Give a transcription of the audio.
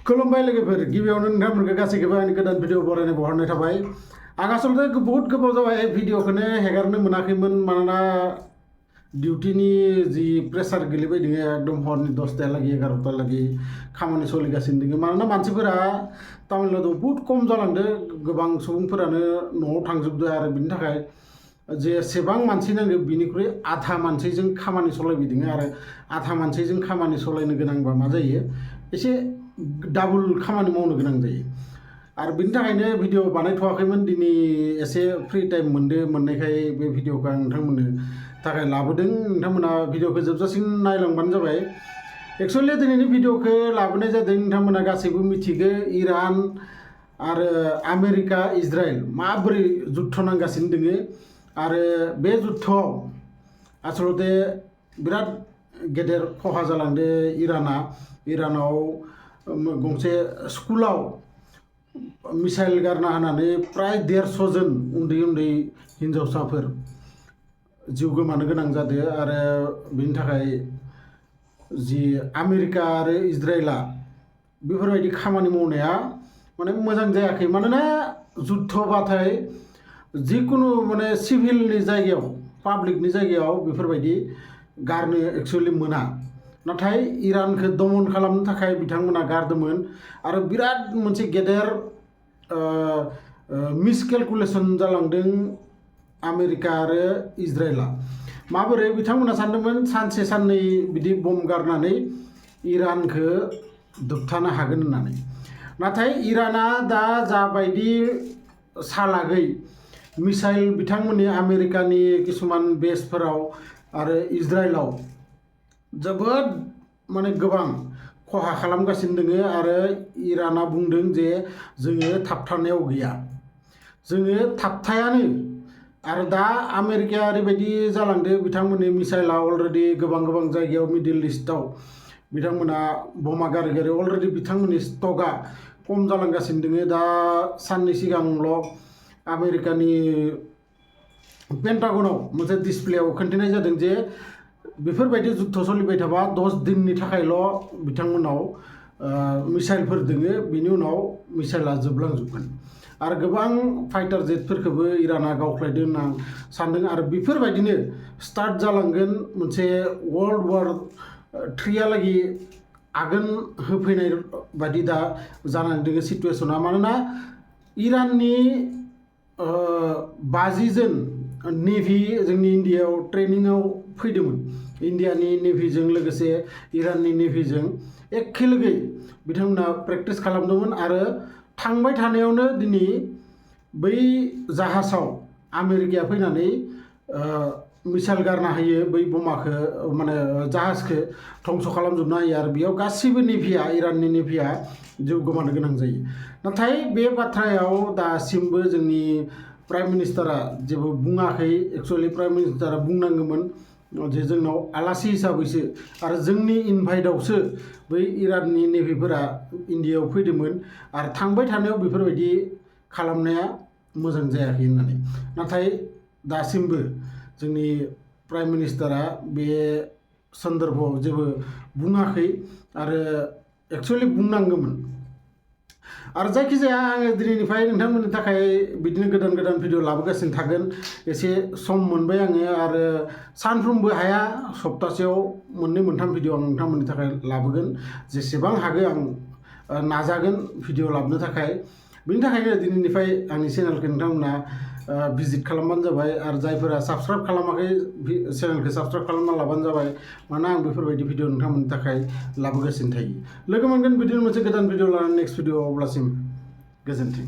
खुलुमबाय लोगोफोर गिबियावनो नोंथांमोनखौ गासैखौबो आंनि गोदान भिडिअ बरायनाय बहरनाय थाबाय आं आसलते बहुत गोबाव जाबाय भिडिअखौनो हेगारनो मोनाखैमोन मानोना डिउटिनि जि प्रेसार गोलैबाय दङ एकदम हरनि 10टालागै 11टालागै खामानि सोलिगासिनो दङ मानोना मानसिफोरा तामिलनाडुआव बहुत खम जालांदों गोबां सुबुंफोरानो न'आव थांजोबदों आरो बिनि थाखाय जेसेबां मानसि नांगौ बिनिख्रुइ आधा मानसिजों खामानि सलायबाय दङ आरो आधा मानसिजों खामानि सलायनो गोनांबा मा जायो एसे डाबल खामानि मावनो गोनां जायो आरो बिनि थाखायनो भिडिअ बानायथ'वाखैमोन दिनै एसे फ्रि टाइम मोननायखाय बे भिडिअखौ आं नोंथांमोननो थाखाय लाबोदों नोंथांमोना भिडिअखौ जोबजासिम नायलांबानो जाबाय एक्चुअली दिनैनि भिडिअखौ लाबोनाय जादों नोंथांमोना गासैबो मिथिगौ इरान आरो आमेरिका इजराइल माबोरै जुद्ध नांगासिनो दङ आरो बे जुद्धआव आसलते बिराद गेदेर खहा जालांदों इरानाव गंसे स्कुलाव मिसाइल गारना होनानै प्राय 150 जन उन्दै हिन्जावसाफोर जिउ गोमानो गोनां जादों आरो बिनि थाखाय जि आमेरिका आरो इजराइला बेफोरबायदि खामानि मावनाया माने मोजां जायाखै मानोना जुद्धबाथाय जिकुनु माने सिभिलनि जायगायाव पाब्लिकनि जायगायाव बेफोरबायदि गारनो एक्चुअली मोना नाथाय इरानखौ दमन खालामनो थाखाय बिथांमोना गारदोंमोन आरो बिराद मोनसे गेदेर मिसकेलकुलेसन जालांदों आमेरिका आरो इजराइला माबोरै बिथांमोना सानदोंमोन सानसे साननै बिदि बम गारनानै इरानखौ दोबथानो हागोन होननानै नाथाय इराना दा जाबायदि सालागै मिसाइल बिथांमोननि आमेरिकानि किसुमान बेसफोराव आरो इजराइलाव जोबोद माने गोबां खहा खालामगासिनो दङ आरो इराना बुंदों जे जोङो थाबथानायाव गैया जोङो थाबथायानो आरो दा आमेरिकाया ओरैबायदि जालांदों बिथांमोननि मिसाइला अलरेडि गोबां जायगायाव मिडल इस्टआव बिथांमोना बमा गारि अलरेडि बिथांमोननि स्टकआ खम जालांगासिनो दङ दा साननै सिगांल' आमेरिकानि पेन्टागनाव मोनसे डिसप्लेआव खोन्थिनाय जादों जे बेफोरबायदि जुद्ध सोलिबाय थाबा 10 दिननि थाखायल' बिथांमोनाव मिसाइलफोर दोङो बिनि उनाव मिसाइला जोबलांजोबगोन आरो गोबां फाइटार जेटफोरखौबो इराना गावख्लायदों होनना सानदों आरो बेफोरबायदिनो स्टार्ट जालांगोन मोनसे वर्ल्ड वार 3 आगोन होफैनाय बायदि दा जानानै दङ सिटुवेसना मानोना इराननि 50 जन नेभि जोंनि इन्डियायाव ट्रेनिंआव फैदोंमोन इन्डियानि नेभिजों लोगोसे इराननि नेभिजों एखे लोगोै बिथांमोना प्रेक्टिस खालामदोंमोन आरो थांबाय थानायावनो दिनै बै जाहाजाव आमेरिकाया फैनानै मिसाइल गारना होयो बै बमाखौ माने जाहाजखौ धंस खालामजोबना होयो आरो बेयाव गासैबो नेभिया इराननि नेभिया जिउ गोमानो गोनां जायो नाथाय बे बाथ्रायाव दासिमबो जोंनि प्राइम मिनिस्टारा जेबो बुङाखै एक्चुअली प्राइम मिनिस्टारा बुंनांगौमोन जे जोंनाव आलासि हिसाबैसो आरो जोंनि इनभाइटआवसो बै इराननि नेभिफोरा इन्डियायाव फैदोंमोन आरो थांबाय थानायाव बेफोरबायदि खालामनाया मोजां जायाखै होननानै नाथाय दासिमबो जोंनि प्राइम मिनिस्टारा बे सन्दर्भआव जेबो बुङाखै आरो एक्चुअली बुंनांगौमोन आरो जायखिजाया आङो दिनैनिफ्राय नोंथांमोननि थाखाय बिदिनो गोदान भिडिअ लाबोगासिनो थागोन एसे सम मोनबाय आङो आरो सानफ्रोमबो हाया सप्तासेयाव 2-3 भिडिअ आं नोंथांमोननि थाखाय लाबोगोन जेसेबां हागौ आं नाजागोन भिडिअ लाबोनो थाखाय बिनि थाखायनो दिनैनिफ्राय आंनि चेनेलखौ नोंथांमोना भिजिट खालामबानो जाबाय आरो जायफोरा साबस्क्राइब खालामाखै चेनेलखौ साबस्क्राइब खालामना लाबानो जाबाय मानोना आं बेफोरबायदि भिडिअ नोंथांमोननि थाखाय लाबोगासिनो थायो लोगो मोनगोन बिदिनो मोनसे गोदान भिडिअ लानानै नेक्स्ट भिडिअ अब्लासिम गोजोन्थों।